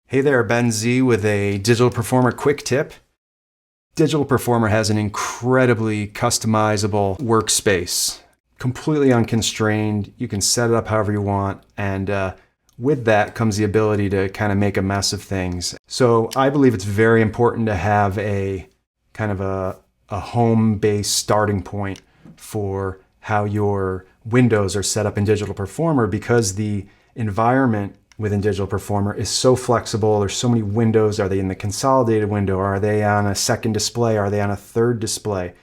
Hey there, Ben Z with a Digital Performer quick tip. Digital Performer has an incredibly customizable workspace, completely unconstrained. You can set it up however you want, and with that comes the ability to kind of make a mess of things. So I believe it's very important to have a kind of a home-based starting point for how your windows are set up in Digital Performer, because the environment within Digital Performer is so flexible. There's so many windows. Are they in the consolidated window? Are they on a second display? Are they on a third display?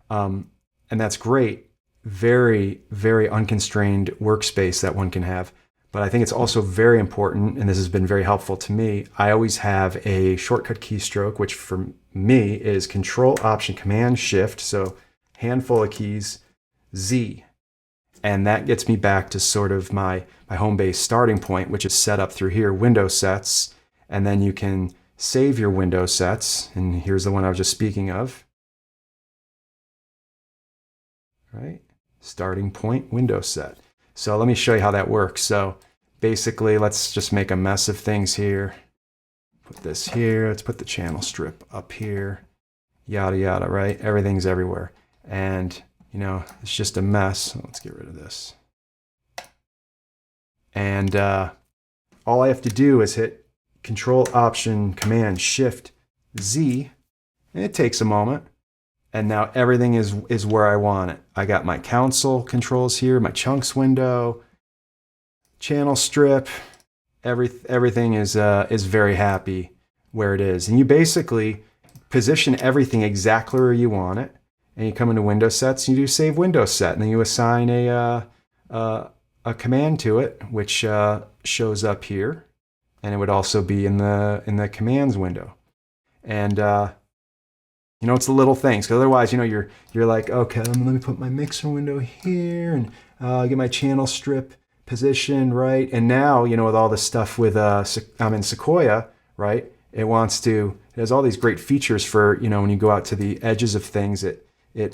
And that's great. Very, very unconstrained workspace that one can have. But I think it's also very important, and this has been very helpful to me. I always have a shortcut keystroke, which for me is Control Option Command Shift. So handful of keys, Z. And that gets me back to sort of my home-based starting point, which is set up through here, window sets. And then you can save your window sets. And here's the one I was just speaking of. Right? Starting point, window set. So let me show you how that works. So basically, let's just make a mess of things here. Put this here. Let's put the channel strip up here. Yada, yada, right? Everything's everywhere. And you know, it's just a mess. Let's get rid of this. And all I have to do is hit Control Option Command Shift Z, and it takes a moment. And now everything is where I want it. I got my console controls here, my chunks window, channel strip. Everything is very happy where it is. And you basically position everything exactly where you want it. And you come into window sets, and you do save window set, and then you assign a command to it, which shows up here, and it would also be in the commands window. And you know, it's the little things, because otherwise, you know, you're like, okay, let me put my mixer window here, and get my channel strip positioned right. And now, you know, with all this stuff with I'm in Sequoia, right? It has all these great features for, you know, when you go out to the edges of things, it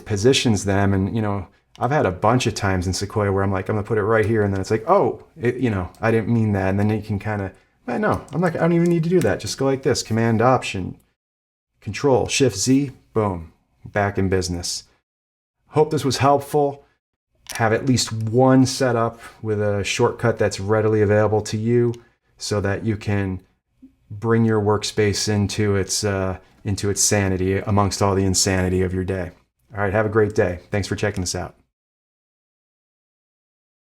positions them. And, you know, I've had a bunch of times in Sequoia where I'm like, I'm gonna put it right here. And then it's like, oh, you know, I didn't mean that. And then you can kind of, no, I don't even need to do that. Just go like this, Command Option, Control, Shift Z, boom, back in business. Hope this was helpful. Have at least one setup with a shortcut that's readily available to you so that you can bring your workspace into its sanity amongst all the insanity of your day. All right, have a great day. Thanks for checking this out.